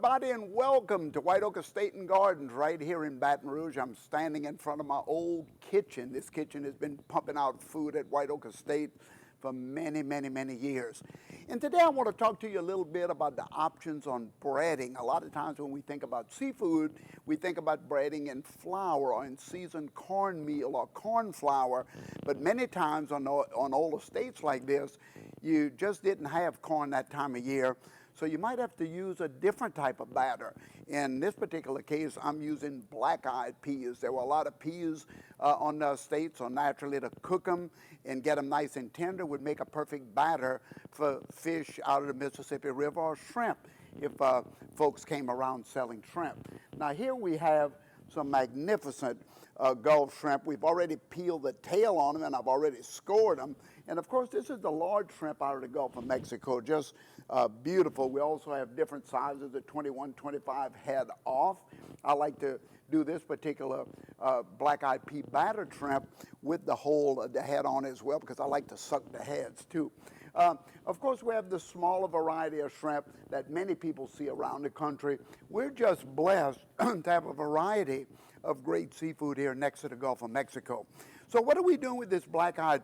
everybody, and welcome to White Oak Estate and Gardens right here in Baton Rouge. I'm standing in front of my old kitchen. This kitchen has been pumping out food at White Oak Estate for many, many, many years. And today I want to talk to you a little bit about the options on breading. A lot of times when we think about seafood, we think about breading in flour or in seasoned cornmeal or corn flour. But many times on old estates like this, you just didn't have corn that time of year. So you might have to use a different type of batter. In this particular case, I'm using black-eyed peas. There were a lot of peas on the estate, so naturally to cook them and get them nice and tender would make a perfect batter for fish out of the Mississippi River or shrimp if folks came around selling shrimp. Now here we have some magnificent Gulf shrimp. We've already peeled the tail on them and I've already scored them. And of course, this is the large shrimp out of the Gulf of Mexico, just beautiful. We also have different sizes, the 21, 25 head off. I like to do this particular black-eyed pea battered shrimp with the whole of the head on as well because I like to suck the heads too. Of course, we have the smaller variety of shrimp that many people see around the country. We're just blessed to have a variety of great seafood here next to the Gulf of Mexico. So what are we doing with this black-eyed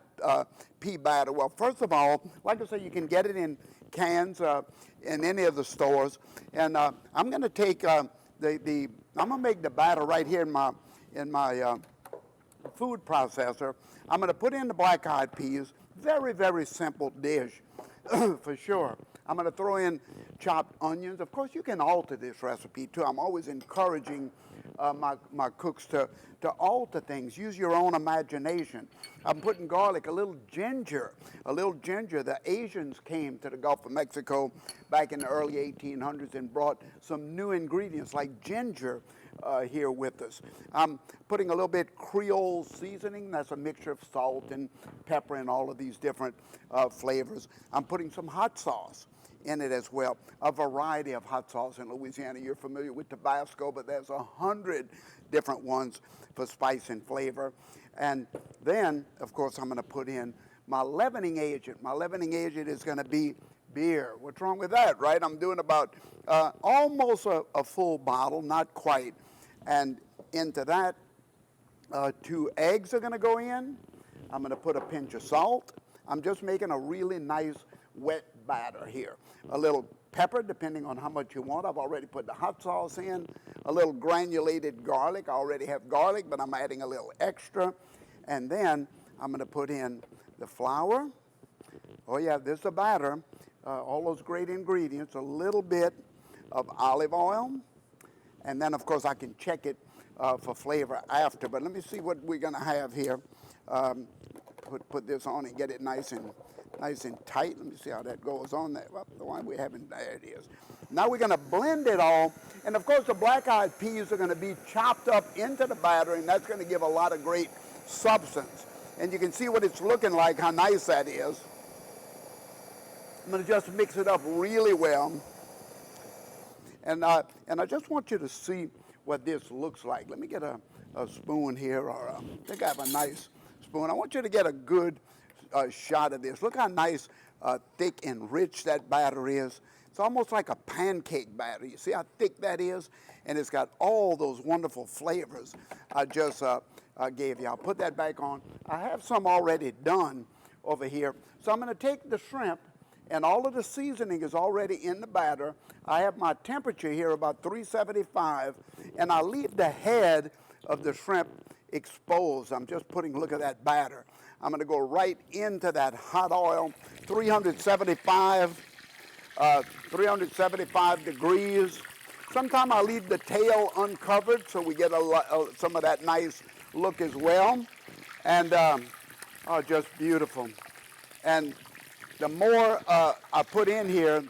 pea batter? Well, first of all, like I said, you can get it in cans in any of the stores. And I'm going to take I'm going to make the batter right here in my food processor. I'm going to put in the black-eyed peas. Very, very simple dish for sure. I'm going to throw in chopped onions. Of course, you can alter this recipe too. I'm always encouraging my cooks to alter things. Use your own imagination. I'm putting garlic, a little ginger. The Asians came to the Gulf of Mexico back in the early 1800s and brought some new ingredients like ginger here with us. I'm putting a little bit Creole seasoning. That's a mixture of salt and pepper and all of these different flavors. I'm putting some hot sauce in it as well, a variety of hot sauce in Louisiana. You're familiar with Tabasco, but there's 100 different ones for spice and flavor. And then, of course, I'm going to put in my leavening agent. My leavening agent is going to be beer. What's wrong with that, right? I'm doing about almost a full bottle, not quite. And into that, 2 eggs are going to go in. I'm going to put a pinch of salt. I'm just making a really nice wet batter here. A little pepper, depending on how much you want. I've already put the hot sauce in. A little granulated garlic. I already have garlic, but I'm adding a little extra. And then I'm going to put in the flour. Oh yeah, this is a batter. All those great ingredients. A little bit of olive oil. And then, of course, I can check it for flavor after. But let me see what we're going to have here. Put this on and get it nice and tight. Let me see how that goes on there. Well, the one we haven't, there it is. Now we're going to blend it all. And of course, the black-eyed peas are going to be chopped up into the batter, and that's going to give a lot of great substance. And you can see what it's looking like, how nice that is. I'm going to just mix it up really well. And I just want you to see what this looks like. Let me get a spoon here, or I think I have a nice spoon. I want you to get a good shot of this. Look how nice, thick and rich that batter is. It's almost like a pancake batter. You see how thick that is? And it's got all those wonderful flavors I just gave you. I'll put that back on. I have some already done over here. So I'm going to take the shrimp, and all of the seasoning is already in the batter. I have my temperature here about 375, and I leave the head of the shrimp exposed. I'm just putting, look at that batter. I'm going to go right into that hot oil, 375 degrees. Sometimes I leave the tail uncovered so we get some of that nice look as well. And oh, just beautiful. And the more I put in here,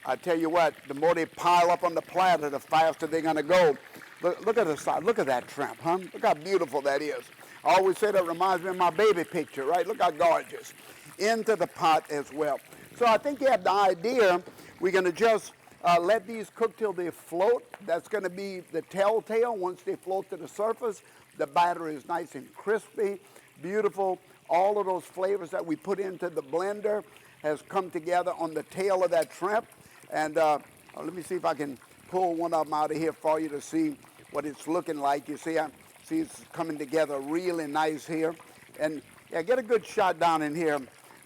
I tell you what, the more they pile up on the platter, the faster they're going to go. Look at the side. Look at that shrimp, huh? Look how beautiful that is. I always say that reminds me of my baby picture, right? Look how gorgeous. Into the pot as well. So I think you have the idea. We're going to just let these cook till they float. That's going to be the telltale. Once they float to the surface, the batter is nice and crispy, beautiful. All of those flavors that we put into the blender has come together on the tail of that shrimp. And let me see if I can pull one of them out of here for you to see what it's looking like. You see, see it's coming together really nice here. And yeah, get a good shot down in here,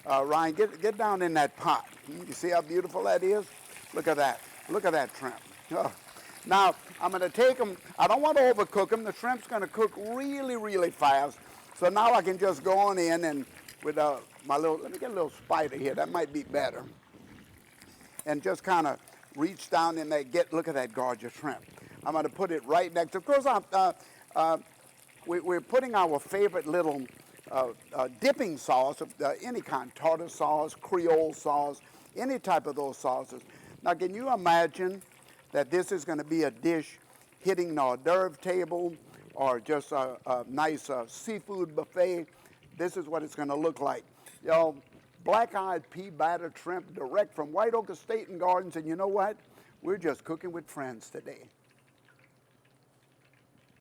Ryan. Get down in that pot. You see how beautiful that is? Look at that. Look at that shrimp. Oh. Now, I'm going to take them. I don't want to overcook them. The shrimp's going to cook really, really fast. So now I can just go on in and with my little, let me get a little spider here. That might be better. And just kind of reach down in there. Look at that gorgeous shrimp. I'm going to put it right next. Of course, we're putting our favorite little dipping sauce of any kind, tartar sauce, Creole sauce, any type of those sauces. Now, can you imagine that this is going to be a dish hitting the hors d'oeuvre table or just a nice seafood buffet? This is what it's going to look like. Y'all, black-eyed pea battered shrimp direct from White Oak Estate and Gardens. And you know what? We're just cooking with friends today.